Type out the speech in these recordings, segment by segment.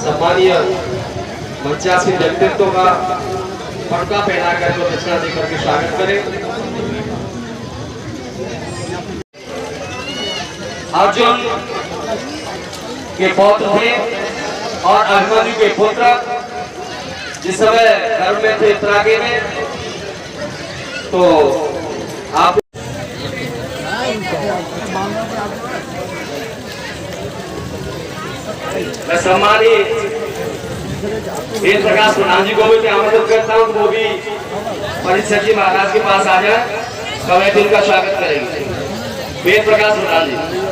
सम्मानीय मंचासी व्यक्तित्व का पटका पहना कर को दक्षिणा देकर के स्वागत करें। अर्जुन के पौत्र थे और अभिमन्यु के पुत्र जिस समय घर में थे त्रागे में, तो आप मैं सम्मानित वेद प्रकाश प्रधान जी को भी आमंत्रित करता हूँ, वो भी परिषद जी महाराज के पास आ जाए, कमेटी उनका स्वागत करेंगे। वेद प्रकाश प्रधान जी।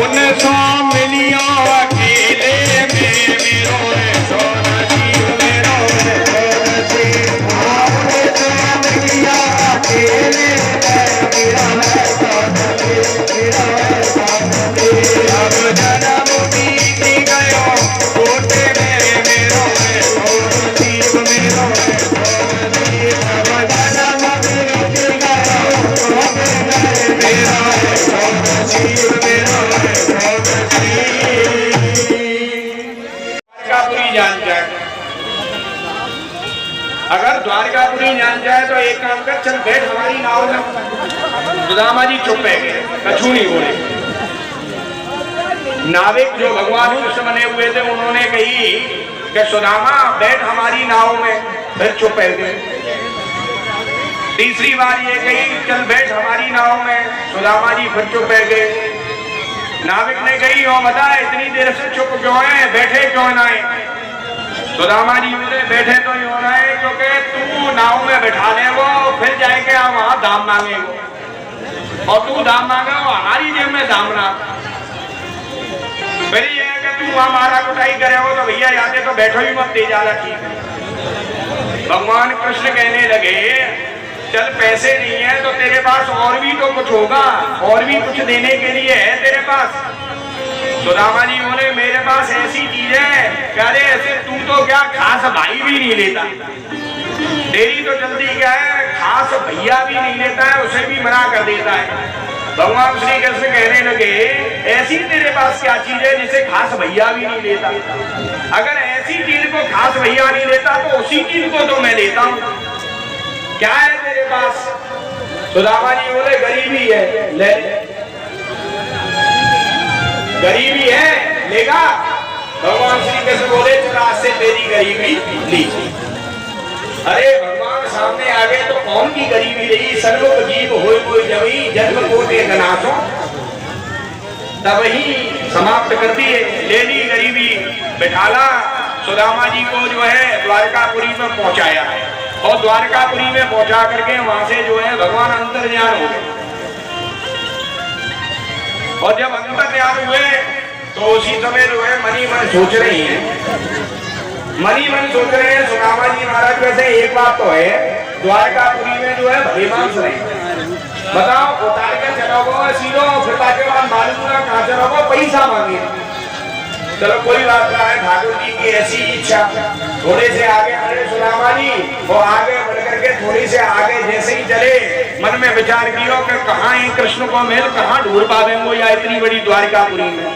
उन सौ मिलियों अकेले में द्वारकापुरी जान जाए तो एक काम कर, चल बैठ हमारी नाव में। सुदामा जी चुप है, कछु नहीं बोले। नाविक जो भगवान कृष्ण बने हुए थे उन्होंने कही कि सुदामा बैठ हमारी नाव में, फिर चुप है गए। तीसरी बार ये कही चल बैठ हमारी नाव में, सुदामा जी फिर चुप है गए। नाविक ने कही ओ बता इतनी देर से चुप क्यों है, बैठे क्यों ना है? सुदामा जी बोले बैठे तो ही होना है क्योंकि तू नाव में बैठा ले वो, फिर जाएंगे हम वहां दाम मांगेंगे, और तू दाम मांगे हमारी जेब में दाम ना। फिर ये कि तू हमारा कुटाई करे हो तो भैया याद है तो बैठो ही मत, दे जा। ठीक है। भगवान कृष्ण कहने लगे चल पैसे नहीं है तो तेरे पास और भी तो कुछ होगा, और भी कुछ देने के लिए है तेरे पास। सुदामा जी बोले मेरे पास ऐसी चीज है, अरे ऐसे तू तो क्या खास भाई भी नहीं लेता, तेरी तो जल्दी क्या है, खास भैया भी नहीं लेता है, उसे भी मना कर देता है। भगवान श्री कृष्ण कहने लगे ऐसी तेरे पास क्या चीज है जिसे खास भैया भी नहीं लेता? अगर ऐसी चीज को खास भैया नहीं लेता तो उसी चीज को तो मैं लेता हूँ। क्या है तेरे पास? सुदामा जी बोले गरीबी है, ले। गरीबी है, लेगा? भगवान श्री कृष्ण बोले चला से तेरी गरीबी ली। अरे भगवान सामने आ गए तो कौन की गरीबी रही? सर्वों जीव होय कोई जमी जन्म कोटे गनासो, तब ही समाप्त कर दिए। ले ली गरीबी, बैठाला। सुदामा जी को जो है द्वारकापुरी में पहुंचाया है, और द्वारकापुरी में पहुंचा करके वहां से जो है भगवान अंतर्ध्यान हो गए। और जब अंतर्ध्यान हुए तो उसी समय जो है मनी मन सोच रही है, मनी मन सोच रहे हैं सुदामा जी महाराज वैसे एक बात तो है, द्वारकापुरी में जो है भलीमांस नहीं, बताओ उतार के चलोगे सीधो, फिर ताके बाद मालूम ना कहाँ चलोगे, पैसा मांगे। चलो कोई बात ना है, ठाकुर जी की ऐसी इच्छा। थोड़े से आगे बढ़े सुदामा जी, वो आगे बढ़ करके थोड़ी से आगे जैसे ही चले मन में विचार किया कि कहाँ है कृष्ण को मेल, कहाँ ढूंढ पावेंगे या इतनी बड़ी द्वारकापुरी में।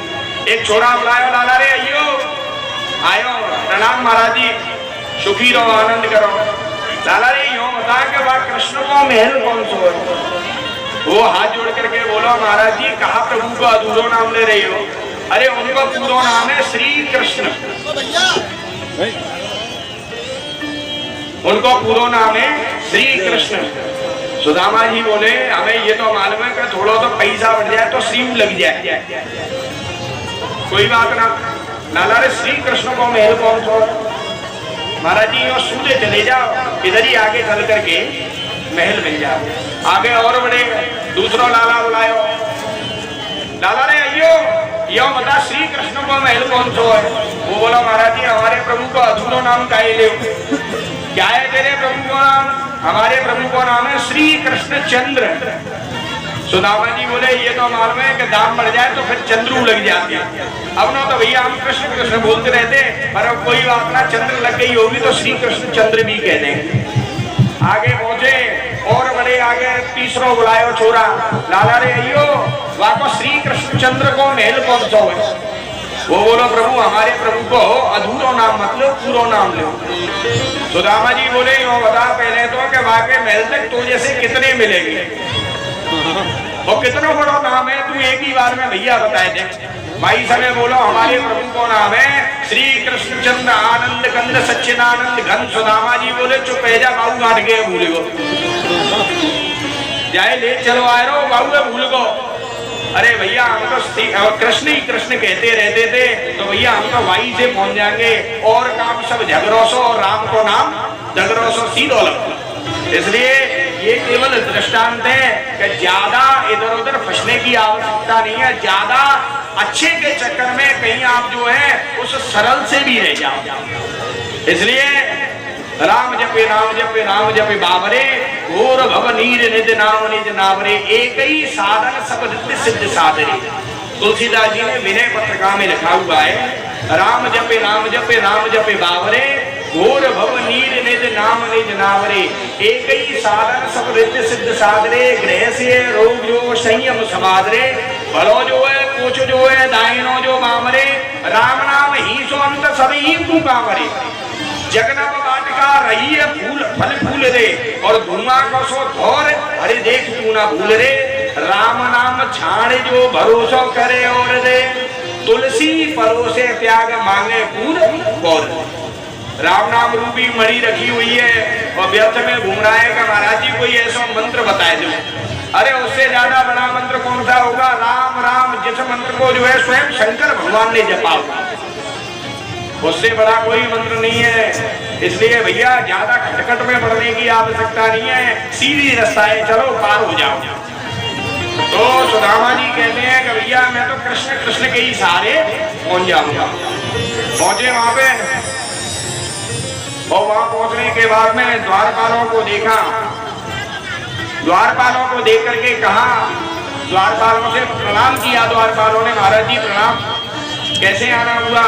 एक छोरा बुलाया, लाला रे आइयो, आयो प्रणाम महाराज जी, सुखी रहो आनंद करो। लाला रे यो बता के वह कृष्ण को महल कौन सो है? वो हाथ जोड़ करके बोलो महाराज जी कहा प्रभु को अधूरो नाम ले रही हो? अरे उनका पूरा नाम है श्री कृष्ण, उनको पूरा नाम है श्री कृष्ण। सुदामा जी बोले हमें ये तो मालूम है कि थोड़ा तो पैसा बढ़ जाए तो श्री लग जाए, कोई बात ना। लाला रे श्री कृष्ण को महल कौन सो? महाराज जी और सूझे चले जाओ, इधर ही आगे चल करके महल मिल जाओ। आगे और बड़े दूसरा लाला बुलायो, लाला रे आइयो, यो बता श्री कृष्ण को महल कौन सो है? वो बोला महाराज जी हमारे प्रभु को अधूरो नाम काहे ले? क्या है तेरे प्रभु को नाम? हमारे प्रभु को नाम है श्री कृष्ण चंद्र। सुदामा जी बोले ये तो मालूम है कि दाम बढ़ जाए तो फिर चंद्रू लग जाती है। अब ना तो भैया हम कृष्ण कृष्ण बोलते रहते, पर अब कोई बात ना, चंद्र लग गई होगी तो श्री कृष्ण चंद्र भी कह देंगे। आगे पहुंचे और बड़े आगे तीसरा बुलायो छोरा, लाला रे अयो वाको श्री कृष्ण चंद्र को महल कौन सो है? वो बोलो प्रभु हमारे प्रभु को अधूरो नाम मतलब पूरा नाम लो। सुदामा जी बोले यो बता पहले तो कि वाके महल तक तो जैसे कितने मिलेंगे और कितना बड़ा नाम है, तू एक ही बार में भैया बताए दे। भाई समय बोलो हमारे प्रभु को नाम है श्री कृष्ण चंद्र आनंद कंद सच्चिदानंद घन। सुदामा जी बोले चुप है जा, बाबू घाट गए भूल गो, जाए ले चलो आए रो बाबू भूल गो। अरे भैया हम तो कृष्ण ही कृष्ण कहते रहते थे, तो भैया हम तो वहीं से पहुंच जाएंगे, और काम सब झगड़ोसो और राम को नाम झगड़ोसो सीधो लगता। इसलिए ये केवल दृष्टांत है कि ज्यादा इधर उधर फंसने की आवश्यकता नहीं है। ज्यादा अच्छे के चक्कर में कहीं आप जो है उस सरल से भी रह जाओ। इसलिए राम जपे राम जपे बाबरे, घोर भव नीर निज नाम निज नावरे, एक ही साधन सब रिद्धि सिद्ध साधरे। तुलसीदास जी ने विनय पत्रिका में लिखा हुआ है राम जपे राम जपे बाबरे, घोर भव नीर निज नाम निज नावरे, एक ही साधन सब रिद्धि सिद्ध साधरे, ग्रह से रोग जो संयम समाधरे, भलो जो है कुछ जो है दाहिनो जो बामरे, राम नाम ही सो अंत सभी तू कामरे। जगन्नाथ वाटिका रही है फूल फल फूल रे, और धुआं को सो धौर अरे देख तू ना भूल रे, राम नाम छाड़ जो भरोसा करे और रे, तुलसी परोसे त्याग मांगे पूर और। राम नाम रूपी मणि रखी हुई है और व्यर्थ में घूम रहा है कि महाराज जी कोई ऐसा मंत्र बताए जो, अरे उससे ज्यादा बड़ा मंत्र कौन सा होगा? राम राम जिस मंत्र को जो है स्वयं शंकर भगवान ने जपा होगा, उससे बड़ा कोई मंत्र नहीं है। इसलिए भैया ज्यादा खटखट में पड़ने की आवश्यकता नहीं है, सीधी रास्ता है, चलो पार हो जाओ। तो सुदामा जी कहते हैं कि भैया मैं तो कृष्ण कृष्ण के ही सहारे पहुंच जाऊंगा। पहुंचे वहां पे और वहां पहुंचने के बाद में द्वारपालों को देखा, द्वारपालों को देख करके कहा, द्वारपालों से प्रणाम किया। द्वारपालों ने महाराज जी प्रणाम, कैसे आना हुआ?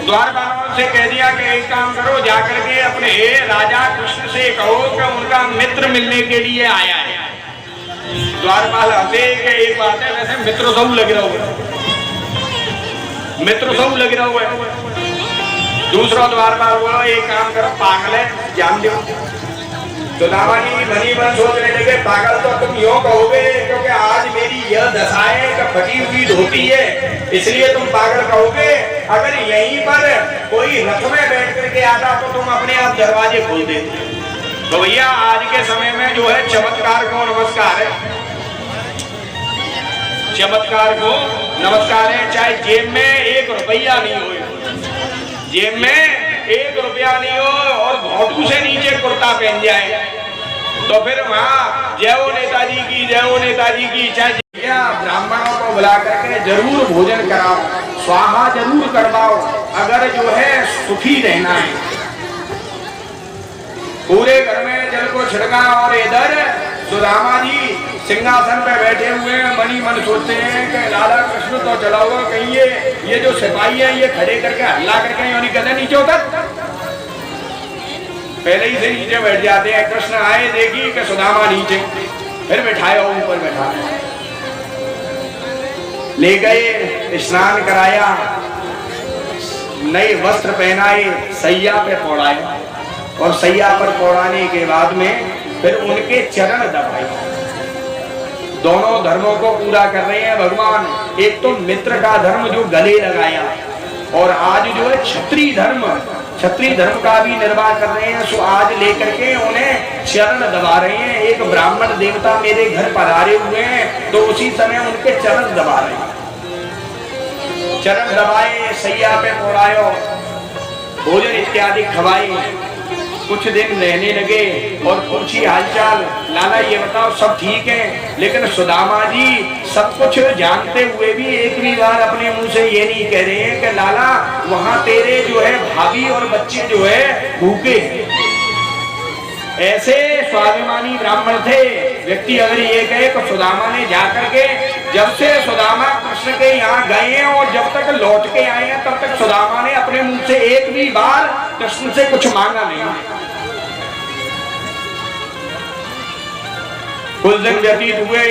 द्वारपालों से कह दिया कि एक काम करो, जाकर के अपने राजा कृष्ण से कहो कि उनका मित्र मिलने के लिए आया है। द्वारपाल हंसे कि एक बात है, वैसे मित्र सब लग रहा हुआ, मित्र सब लग रहा हुआ है। दूसरा द्वारपाल बोला एक काम करो, पागल है जान दो। तो सुदामा जी मनी मन सोचने लगे पागल तो तुम यूं कहोगे क्योंकि आज मेरी यह दशा है कि फटी हुई धोती है, इसलिए तुम पागल कहोगे। अगर यहीं पर कोई रथ में बैठ करके आता तो तुम अपने आप दरवाजे खोल देते। तो भैया आज के समय में जो है चमत्कार को नमस्कार है, चमत्कार को नमस्कार है। चाहे जेब में 1 रुपया नहीं हो, जेब में 1 रुपया नहीं हो और घोटू से नीचे कुर्ता पहन जाए तो फिर वहाँ जय हो नेताजी की, जय हो नेताजी की। चाहे ब्राह्मणों को बुला करके जरूर भोजन कराओ, स्वाहा जरूर करवाओ, अगर जो है सुखी रहना है। पूरे घर में जल को छिड़का और इधर सुदामा जी सिंहासन पे बैठे हुए हैं। मनी मन सोचते हैं कि लाला कृष्ण तो चला हुआ, कहीं ये जो सिपाही है ये खड़े करके हल्ला करके नहीं कहते नीचे उतर, पहले ही से नीचे बैठ जाते हैं। कृष्ण आए देखी कि सुदामा नीचे, फिर बैठाया ऊपर बैठा, ले गए, स्नान कराया, नए वस्त्र पहनाए, सैया पे पौड़ाया और सैया पर पौड़ाने के बाद में फिर उनके चरण दबाए। दोनों धर्मों को पूरा कर रहे हैं भगवान। एक तो मित्र का धर्म जो गले लगाया, और आज जो है क्षत्रिय धर्म का भी निर्वाह कर रहे हैं। सो आज लेकर के उन्हें चरण दबा रहे हैं। एक ब्राह्मण देवता मेरे घर पधारे हुए हैं तो उसी समय उनके चरण दबा रहे हैं। चरण दबाए, सैया पे पौड़ायो, भोजन इत्यादि खवाए, कुछ दिन रहने लगे और पूछी हालचाल, लाला ये बताओ सब ठीक है। लेकिन सुदामा जी सब कुछ जानते हुए भी एक भी बार अपने मुंह से ये नहीं कह रहे हैं कि लाला वहां तेरे जो है भाभी और बच्चे जो है भूखे। ऐसे स्वाभिमानी ब्राह्मण थे व्यक्ति। अगर ये कहे तो सुदामा ने जाकर के, जब से सुदामा कृष्ण के यहाँ गए हैं और जब तक लौट के आए हैं तब तक सुदामा ने अपने मुंह से एक भी बार कृष्ण से कुछ मांगा नहीं। कुछ दिन व्यतीत हुए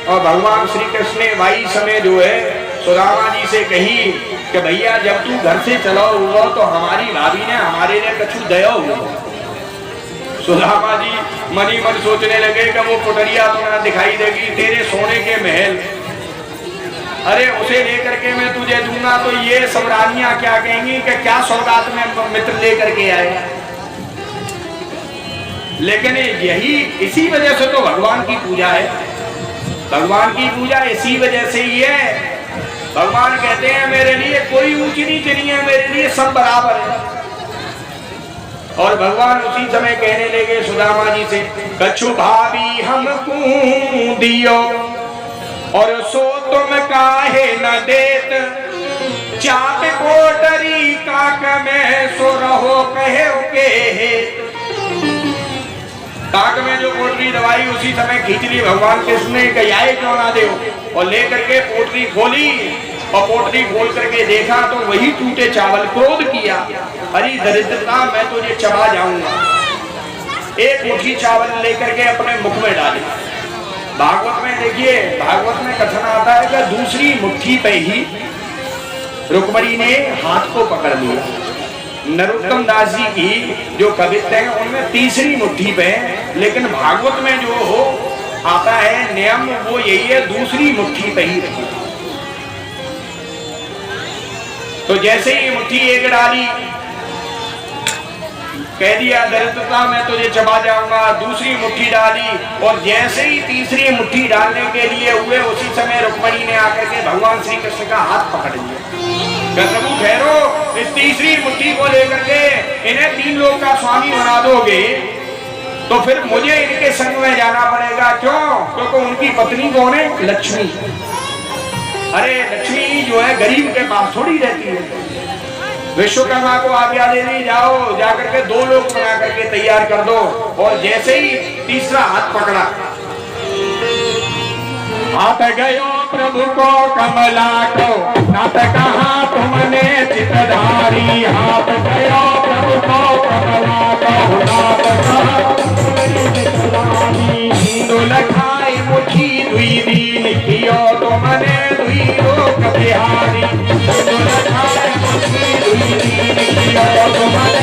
और भगवान श्री कृष्ण ने वही समय जो है सुदामा जी से कही कि भैया जब तू घर से चला हुआ तो हमारी भाभी ने हमारे लिए कछु दया हुआ। सुदामा जी मनी मन सोचने लगे कि वो पुटरिया तो ना दिखाई देगी, तेरे सोने के महल, अरे उसे लेकर के मैं तुझे दूंगा तो ये सब रानियां क्या कहेंगी कि क्या सौगात में मित्र लेकर के आए। लेकिन यही इसी वजह से तो भगवान की पूजा है। भगवान की पूजा इसी वजह से ही है। भगवान कहते हैं मेरे लिए कोई ऊंची नीच नहीं है, मेरे लिए सब बराबर है। और भगवान उसी समय कहने लगे सुदामा जी से, कछु भाभी हमको दियो और सो तुम काहे न देत, चाप कोटरी काक में सो रहो कहे के। काक में जो पोटरी दवाई उसी समय खींच ली भगवान कृष्ण ने, कहिए क्यों ना दे, और लेकर के पोटरी खोली और पोटली खोल करके देखा तो वही टूटे चावल। क्रोध किया, हरी दरिद्रता मैं तुझे चबा जाऊंगा। एक मुट्ठी चावल लेकर के अपने मुख में डाले। भागवत में देखिए, भागवत में कथन आता है कि दूसरी मुट्ठी पे ही रुक्मणी ने हाथ को पकड़ लिया नरोत्तम दास जी की जो कविता है उनमें तीसरी मुट्ठी पे, लेकिन भागवत में जो आता है नियम वो यही है, दूसरी मुट्ठी पे ही रही। तो जैसे ही मुट्ठी एक डाली, कह दिया दरिद्रता में तुझे चबा जाऊंगा, दूसरी मुट्ठी डाली और जैसे ही तीसरी मुट्ठी डालने के लिए हुए, उसी समय रुक्मणी ने आकर के भगवान श्री कृष्ण का हाथ पकड़ लिया। प्रभु ठहरो, इस तीसरी मुट्ठी को लेकर के इन्हें 3 लोक का स्वामी बना दोगे तो फिर मुझे इनके संग में जाना पड़ेगा। क्यों? क्योंकि उनकी पत्नी कौन है? लक्ष्मी। अरे लक्ष्मी जो है गरीब के पास थोड़ी रहती है। विश्वकर्मा को आज्ञा देने जाओ, जाकर के 2 लोग बना करके तैयार कर दो। और जैसे ही तीसरा हाथ पकड़ा, हाथ गयो प्रभु को कमला को, नाथ कहा तुमने चितधारी। हाथ गयो प्रभु को कमला को, नाथ कहा तुमने चितधारी। हिंदुल खाई मुट्ठी दुई दीन कियो तुमने दुई लोक बिहारी। हिंदुल खाई मुट्ठी दुई दीन कियो तुमने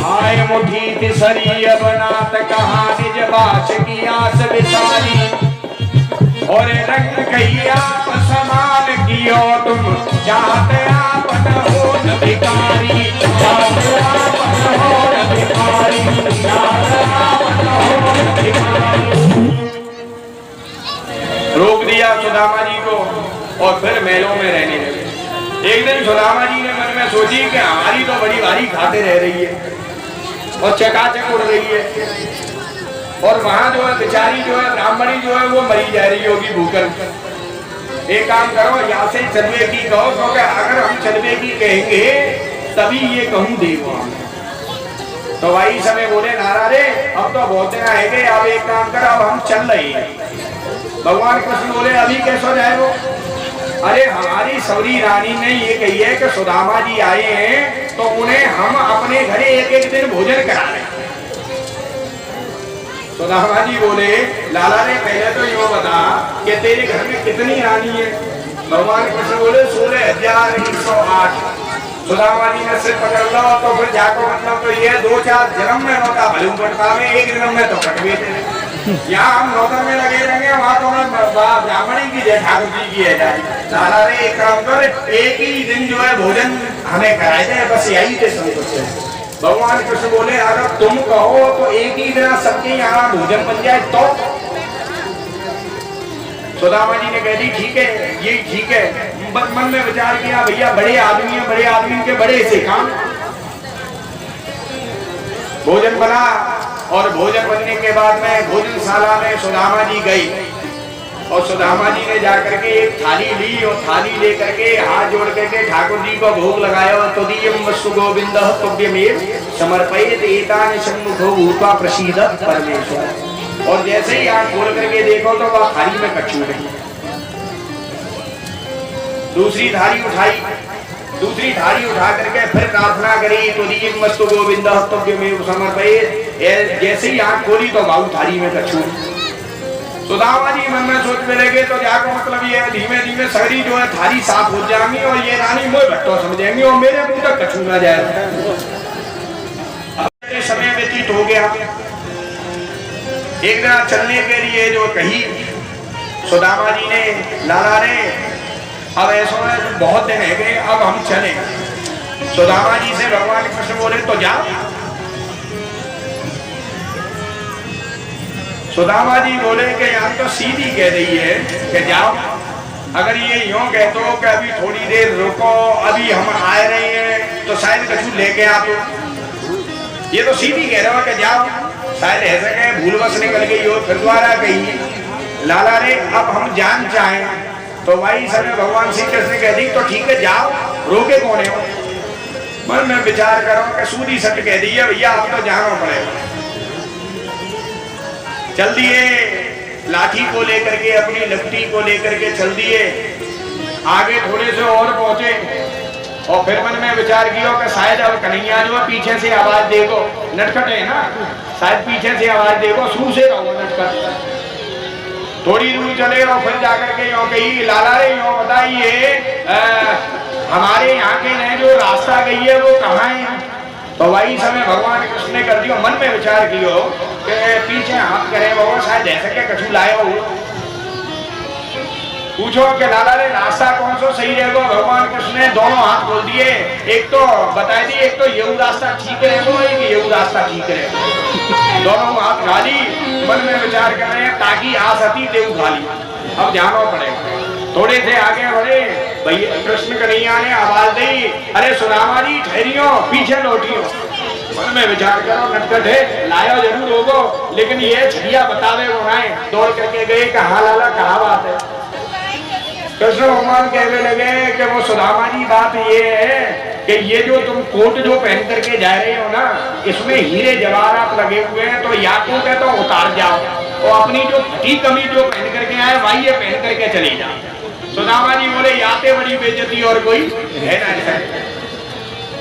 आय मुट्ठी तिसरी अब नाथ कहा निज बाच की आस बिसारी। और रंग कही आप समान कियो तुम, चाहते आप न हो न भिखारी। चाहते आप न हो न भिखारी, चाहते आप न हो न भिखारी। रोक दिया सुदामा जी को और फिर महलों में रहने लगे। एक दिन सुदामा जी ने मन में सोची कि हमारी तो बड़ी भारी खाते रह रही है और चकाचक उड़ रही है, और वहां जो है बेचारी जो है ब्राह्मणी जो है वो मरी जा रही होगी भूखल। एक काम करो, यहाँ से चलवे की कहो, क्योंकि अगर हम चलवे की कहेंगे तभी ये कहूँ देवो। तो भाई समय बोले नारा रे, अब तो बहुत दिन आएंगे, अब एक काम कर, अब हम चल रहे हैं। भगवान कृष्ण बोले अभी कैसे जाए वो? अरे हमारी सौरी रानी ने ये कही है कि सुदामा जी आए हैं तो उन्हें हम अपने घरे एक दिन भोजन करा रहे हैं। सुदामा जी बोले लाला रे पहले तो यो बता कि तेरे घर में कितनी रानी है? भगवान कृष्ण बोले 16,108। सुदामा जी ने सिर पकड़ लो तो फिर जाको मतलब तो ये 2-4 जन्म में होता भलू पड़ता में, एक जन्म में तो कटवे थे। यहाँ हम नौकर में लगे रहेंगे, वहाँ तो ब्राह्मणी की जय ठाकुर जी की है जाए। लाला रे एक काम कर, एक ही दिन जो है भोजन हमें कराए थे, बस यही थे संतोष है। भगवान कृष्ण बोले अगर तुम कहो तो एक ही दिन सबके यहाँ भोजन बन जाए तो? सुदामा जी ने कह दी ठीक है, ये ठीक है। मन में विचार किया भैया बड़े आदमी है, बड़े आदमी के बड़े से काम। भोजन बना और भोजन बनने के बाद में भोजनशाला में सुदामा जी गई और सुदामा जी ने जाकर के एक थाली ली और थाली लेकर के हाथ जोड़ करके ठाकुर जी को भोग लगाया। और तदीयम वस्तु गोविंद तुभ्यमेव समर्पयेत एतानि सम्मुखो भूत्वा प्रसीदत परमेश्वर। और जैसे ही आंख खोल करके देखो तो वह थाली में कच्छु नहीं। दूसरी थाली उठाई, दूसरी थाली उठा करके फिर प्रार्थना करी, तदीयम वस्तु गोविंद तुभ्यमेव समर्पयेत। जैसे ही आंख खोली तो बाबू थाली में कच्छु। सुदामा जी मन में सोच में लगे तो जाकर मतलब ये धीमे धीमे सगरी जो है थाली साफ हो जाएंगी और ये रानी मोह भट्टो समझेंगी और मेरे मुंह तक कछू ना जाए। समय व्यतीत हो गया। एक दिन चलने के लिए जो कही सुदामा जी ने, लाला रे अब ऐसा बहुत दिन है गए, अब हम चले। सुदामा जी से भगवान कृष्ण बोले तो जाओ। सुदामा जी बोले कि यहाँ तो सीधी कह रही है कि जाओ। अगर ये यूं कह दो कि अभी थोड़ी देर रुको, अभी हम आ रहे हैं, तो शायद कछु लेके आ दो। ये तो सीधी कह रहे हो कि जाओ, शायद ऐसा कहे भूलवश निकल गई हो, फिर दोबारा कही लाला रे अब हम जान चाहें। तो वही समय भगवान श्री कृष्ण कह दी तो ठीक है जाओ, रोके कौन है? मन में विचार करो कि सूदी सट कह दी है भैया अब तो जाना पड़ेगा। चल दिए, लाठी को लेकर के, अपनी लपटी को लेकर के चल दिए। आगे थोड़े से और पहुंचे और फिर मन में विचार किया कि शायद अब कन्हैया जो है पीछे से आवाज देगो, नटखट है ना, शायद पीछे से आवाज देगो, सू से रहो नटखट। थोड़ी दूर चले और फिर जाकर के यूं कही लाला रे यूं बताइए हमारे यहाँ के ने जो रास्ता गई है वो कहाँ है? तो वही समय भगवान कृष्ण ने कर दियो, मन में विचार कियो कि पीछे हाथ करे वो शायद ऐसे के कछु लाए हो। पूछो कि लाला रे रास्ता कौन सा सही रहेगा? भगवान कृष्ण ने दोनों हाथ खोल दिए, एक तो बता दी, एक तो ये रास्ता ठीक रहेगा, एक ये रास्ता ठीक रहेगा। दोनों हाथ खाली, मन में विचार कर रहे हैं ताकि आसती देव खाली। अब जाना पड़ेगा। थोड़े से आगे बढ़े, भैया कृष्ण कन्हैया ने आवाज दी, अरे सुदामा जी ठहरियो, पीछे लौटियो। मन में विचार करो, नटखट है, लायो जरूर होगो, लेकिन ये छड़िया बतावे वो ना। दौड़ करके गए, कहा लाला कहा बात है? कृष्ण भगवान कहने लगे कि वो सुदामा जी बात ये है कि ये जो तुम कोट जो पहन करके जा रहे हो ना, इसमें हीरे जवाहरात लगे हुए हैं, तो या तो क्या तो उतार जाओ और अपनी जो फटी कमीज जो पहन करके आए वही ये पहन करके चले जाओ। सुदामा जी बोले याते बड़ी बेइज्जती और कोई है ना।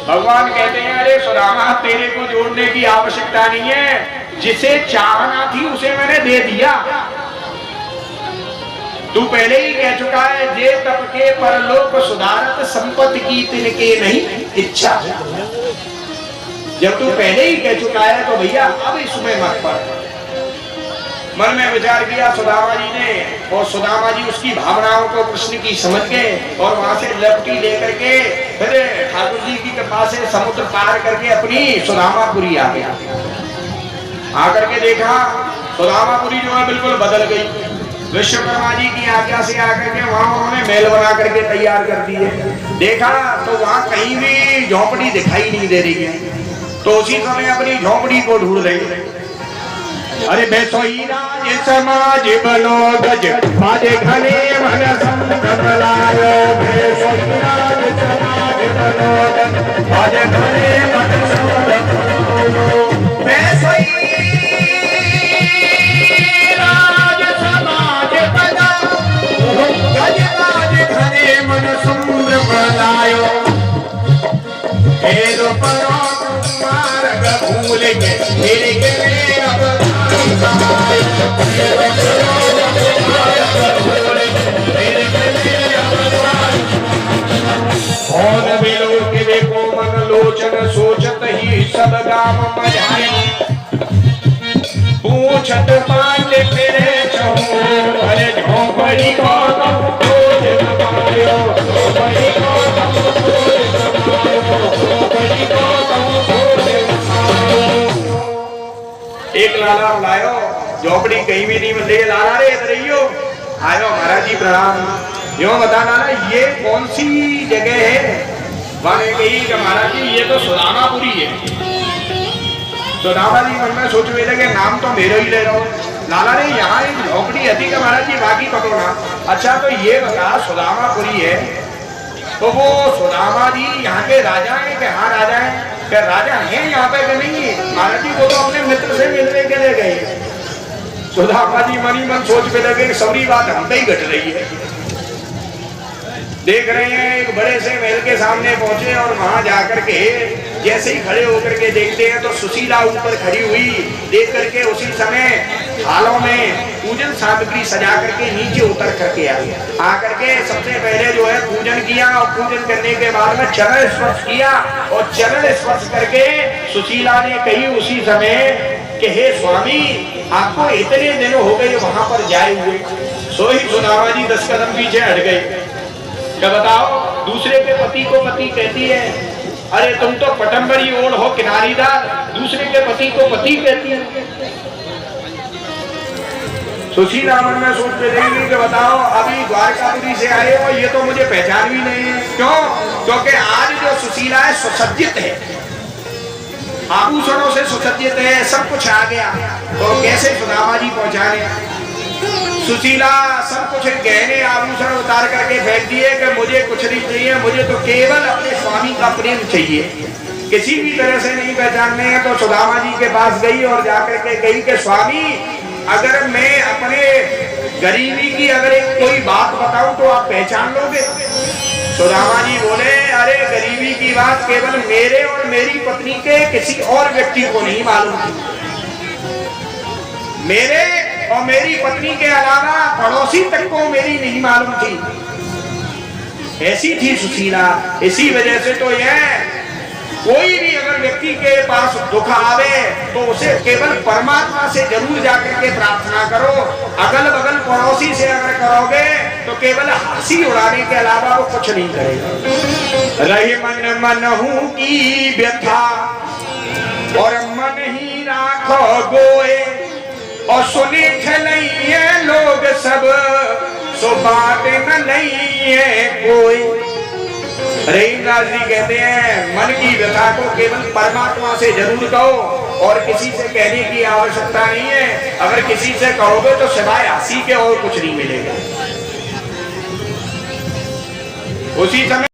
भगवान कहते हैं अरे सुदामा तेरे को जोड़ने की आवश्यकता नहीं है, जिसे चाहना थी उसे मैंने दे दिया। तू पहले ही कह चुका है, जे तप के परलोक सुधारत संपत्ति की तिनके नहीं इच्छा। जब तू पहले ही कह चुका है तो भैया अब इसमें मत पड़। मन में विचार किया सुदामा जी ने, और सुदामा जी उसकी भावनाओं को कृष्ण की समझ गए और वहां से लपटी लेकर के फिर ठाकुर जी की कृपा से समुद्र पार करके अपनी सुदामापुरी आ गया। आकर के देखा सुदामापुरी जो है बिल्कुल बदल गई। विश्वकर्मा जी की आज्ञा से आकर के वहां उन्होंने महल बना करके तैयार कर दिए। देखा तो वहां कहीं भी झोपड़ी दिखाई नहीं दे रही है, तो उसी समय अपनी झोपड़ी को ढूंढ रहे। अरे बेसोई राज समाज बनो गज बाजे घने मन संभलायो। बेसोई राज समाज बनो गज बाजे घने मन संभलायो। बेसोई राज समाज बनो गज बाजे घने मन संभलायो। हेरो परो मार्ग भूल के मेरे के अब कौन बिलो के देखो मन लोचन सोचत ही सब गाम मजाए। पूछत पांच फिरे चहु अरे झोपड़ी को खोज नपायो। झोपड़ी को खोज नपायो। झोपड़ी को खोज नपायो। एक लाला बुलायो, झोपड़ी कहीं भी नहीं मिल। लाला रे इधर आइयो। आयो महाराज जी प्रणाम। यो बता लाला ये कौन सी जगह है? माने कही कि महाराज जी ये तो सुदामापुरी है। सुदामा जी मन में सोच रहे लगे नाम तो मेरा ही ले रहा हूँ। लाला रे यहाँ एक झोपड़ी है कि महाराज जी बाकी पकड़ो ना। अच्छा तो ये बता सुदामापुरी है तो वो सुदामा जी यहाँ के राजा है कि? हाँ राजा है। क्या राजा है यहाँ पे कि नहीं? महाराज जी को तो अपने मित्र से मिलने के लिए गए। सुदामा जी मनी मन सोच पे लगे सबरी बात हम पे ही घट रही है। देख रहे हैं एक बड़े से महल के सामने पहुंचे और वहां जाकर के जैसे ही खड़े होकर के देखते हैं तो सुशीला ऊपर खड़ी हुई। देख करके उसी समय थालों में पूजन सामग्री सजा करके नीचे उतर करके आई। आकर के सबसे पहले जो है पूजन किया और पूजन करने के बाद में चरण स्पर्श किया और चरण स्पर्श करके सुशीला ने कही उसी समय कि हे स्वामी आपको इतने दिन हो गए वहां पर जाए हुए। सो ही सुदामा जी 10 कदम पीछे हट गए। क्या बताओ दूसरे के पति को पति कहती है? अरे तुम तो पटंबरी ओढ़ हो किनारीदार, दूसरे के पति को पति कहती है। सुशीला मन में सोचते रहेंगे कि बताओ अभी द्वारकापुरी से आए हो, ये तो मुझे पहचान भी नहीं है। क्यों? क्योंकि आज जो सुशीला है सुसज्जित है, आभूषणों से सुसज्जित है, सब कुछ आ गया। तो कैसे सुदामा जी पहुंचाने? सुशीला सब कुछ गहने आभूषण उतार करके फेंक दिए कि मुझे कुछ नहीं चाहिए, मुझे तो केवल अपने स्वामी का प्रेम चाहिए, किसी भी तरह से नहीं पहचानने हैं। तो सुदामा जी के पास गई और जाकर के कही कि स्वामी अगर मैं अपने गरीबी की अगर एक कोई बात बताऊं तो आप पहचान लोगे? सुदामा जी बोले अरे गरीबी की बात केवल मेरे और मेरी पत्नी के किसी और व्यक्ति को नहीं मालूम थी। मेरे और मेरी पत्नी के अलावा पड़ोसी तक को मेरी नहीं मालूम थी। ऐसी थी सुशीला। इसी वजह से तो यह कोई भी अगर व्यक्ति के पास दुख आवे तो उसे केवल परमात्मा से जरूर जाकर के प्रार्थना करो। अगल बगल पड़ोसी से अगर करोगे तो केवल हंसी उड़ाने के अलावा वो कुछ नहीं करेगा। रही मन मनहू की व्यथा और मन ही राखो गोए, और सुनी ठलइए लोग सब सो बात न लइए कोई। रहीमदास जी कहते हैं मन की व्यथा को केवल परमात्मा से जरूर कहो और किसी से कहने की आवश्यकता नहीं है। अगर किसी से कहोगे तो सिवाय हंसी के और कुछ नहीं मिलेगा। उसी समय